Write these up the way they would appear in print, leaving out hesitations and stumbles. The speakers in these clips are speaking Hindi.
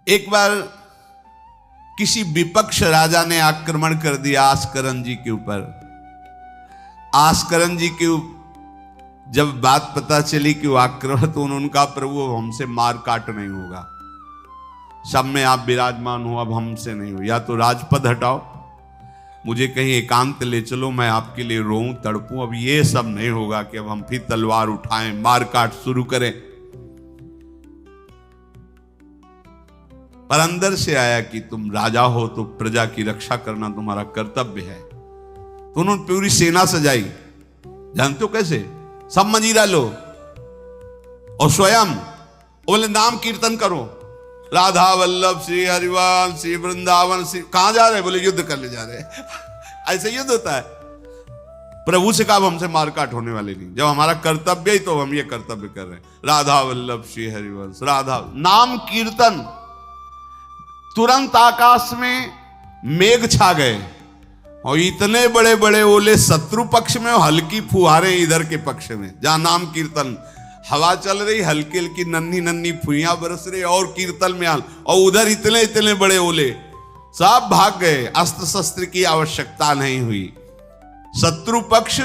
एक बार किसी विपक्ष राजा ने आक्रमण कर दिया आस्करन जी के ऊपर। आस्करन जी के जब बात पता चली कि वो आक्रमण, तो उनका प्रभु अब हमसे मार काट नहीं होगा, सब में आप विराजमान हो, अब हमसे नहीं हो, या तो राजपद हटाओ, मुझे कहीं एकांत ले चलो, मैं आपके लिए रोऊं तड़पूं, अब ये सब नहीं होगा कि अब हम फिर तलवार उठाएं मार काट शुरू करें। पर अंदर से आया कि तुम राजा हो तो प्रजा की रक्षा करना तुम्हारा कर्तव्य है। तो उन्होंने पूरी सेना सजाई, जानते हो कैसे? सब मंजीरा लो और स्वयं बोले नाम कीर्तन करो, राधा वल्लभ श्री हरिवंश श्री वृंदावन श्री। कहां जा रहे? बोले युद्ध करने जा रहे हैं। ऐसे युद्ध होता है। प्रभु से कहा हमसे मारकाट होने वाले नहीं, जब हमारा कर्तव्य ही तो हम ये कर्तव्य कर रहे हैं। राधा वल्लभ श्री हरिवंश, राधा नाम कीर्तन। तुरंत आकाश में मेघ छा गए और इतने बड़े बड़े ओले शत्रु पक्ष में और हल्की फुहारे इधर के पक्ष में। जहां नाम कीर्तन, हवा चल रही, हल्की हल्की नन्ही नन्ही फुइयां बरस रही और कीर्तन में हाल, और उधर इतने इतने बड़े ओले। सब भाग गए, अस्त्र शस्त्र की आवश्यकता नहीं हुई। शत्रु पक्ष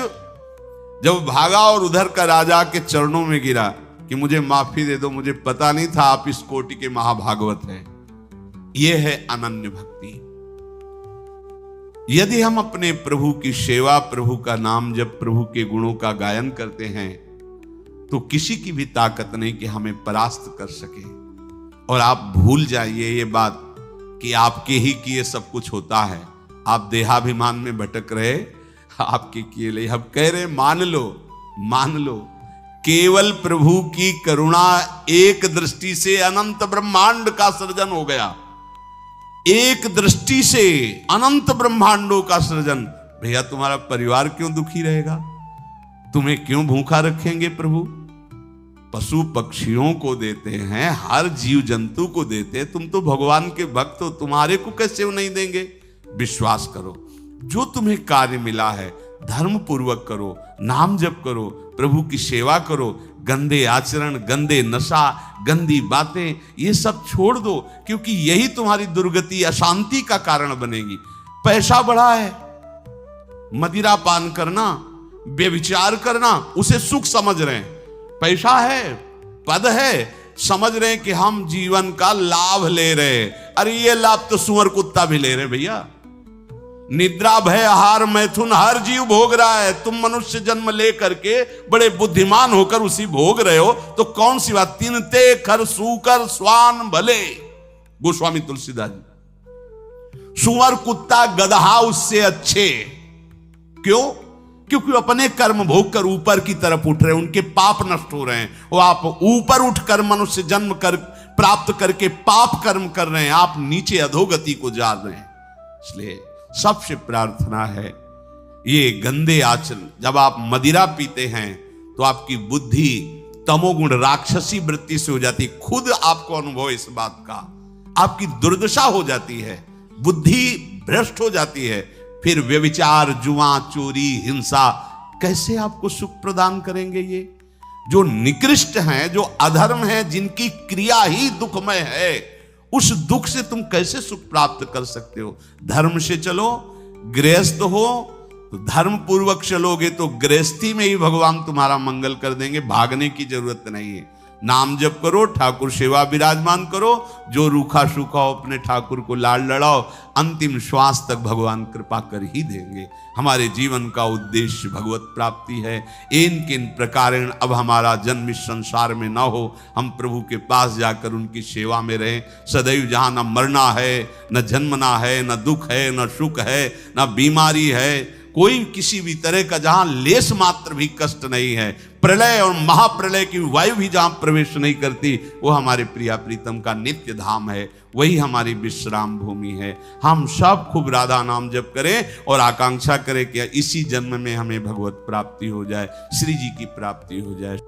जब भागा और उधर का राजा के चरणों में गिरा कि मुझे माफी दे दो, मुझे पता नहीं था आप इस कोटि के महाभागवत हैं। यह है अनन्य भक्ति। यदि हम अपने प्रभु की सेवा, प्रभु का नाम जब, प्रभु के गुणों का गायन करते हैं, तो किसी की भी ताकत नहीं कि हमें परास्त कर सके। और आप भूल जाइए ये बात कि आपके ही किए सब कुछ होता है। आप देहाभिमान में भटक रहे, आपके किए ले। हम कह रहे मान लो, मान लो, केवल प्रभु की करुणा एक दृष्टि से अनंत ब्रह्मांड का सृजन हो गया। एक दृष्टि से अनंत ब्रह्मांडों का सृजन। भैया तुम्हारा परिवार क्यों दुखी रहेगा? तुम्हें क्यों भूखा रखेंगे प्रभु? पशु पक्षियों को देते हैं, हर जीव जंतु को देते हैं। तुम तो भगवान के भक्त हो, तुम्हारे को कैसे वो नहीं देंगे? विश्वास करो, जो तुम्हें कार्य मिला है धर्म पूर्वक करो, नाम जप करो, प्रभु की सेवा करो। गंदे आचरण, गंदे नशा, गंदी बातें, ये सब छोड़ दो, क्योंकि यही तुम्हारी दुर्गति, अशांति का कारण बनेगी। पैसा बढ़ा है, मदिरा पान करना, व्यभिचार करना, उसे सुख समझ रहे हैं। पैसा है, पद है, समझ रहे हैं कि हम जीवन का लाभ ले रहे हैं। अरे ये लाभ तो सुअर कुत्ता भी ले रहे भैया। निद्रा भय आहार मैथुन हर जीव भोग रहा है। तुम मनुष्य जन्म ले करके बड़े बुद्धिमान होकर उसी भोग रहे हो, तो कौन सी बात? तिनते खर सूकर स्वान भले, गोस्वामी तुलसीदास जी। सुअर कुत्ता गदहा उससे अच्छे। क्यों? क्योंकि अपने कर्म भोग कर ऊपर की तरफ उठ रहे हैं, उनके पाप नष्ट हो रहे हैं। वो आप ऊपर उठकर मनुष्य जन्म कर प्राप्त करके पाप कर्म कर रहे हैं, आप नीचे अधोगति को जा रहे हैं। इसलिए सबसे प्रार्थना है, ये गंदे आचरण, जब आप मदिरा पीते हैं तो आपकी बुद्धि तमोगुण राक्षसी वृत्ति से हो जाती। खुद आपको अनुभव इस बात का, आपकी दुर्दशा हो जाती है, बुद्धि भ्रष्ट हो जाती है। फिर व्यभिचार, जुआ, चोरी, हिंसा कैसे आपको सुख प्रदान करेंगे? ये जो निकृष्ट हैं, जो अधर्म है, जिनकी क्रिया ही दुखमय है, उस दुख से तुम कैसे सुख प्राप्त कर सकते हो? धर्म से चलो, गृहस्थ हो तो धर्म पूर्वक चलोगे तो गृहस्थी में ही भगवान तुम्हारा मंगल कर देंगे। भागने की जरूरत नहीं है। नाम जप करो, ठाकुर सेवा विराजमान करो, जो रूखा सूखा हो अपने ठाकुर को लाड लड़ाओ, अंतिम श्वास तक भगवान कृपा कर ही देंगे। हमारे जीवन का उद्देश्य भगवत प्राप्ति है। इन किन प्रकारेण अब हमारा जन्म इस संसार में न हो, हम प्रभु के पास जाकर उनकी सेवा में रहें सदैव। जहाँ न मरना है, न जन्मना है, न दुख है, न सुख है, न बीमारी है, कोई किसी भी तरह का जहां लेस मात्र भी कष्ट नहीं है, प्रलय और महाप्रलय की वायु भी जहां प्रवेश नहीं करती, वो हमारे प्रिया प्रीतम का नित्य धाम है, वही हमारी विश्राम भूमि है। हम सब खूब राधा नाम जप करें और आकांक्षा करें कि इसी जन्म में हमें भगवत प्राप्ति हो जाए, श्री जी की प्राप्ति हो जाए।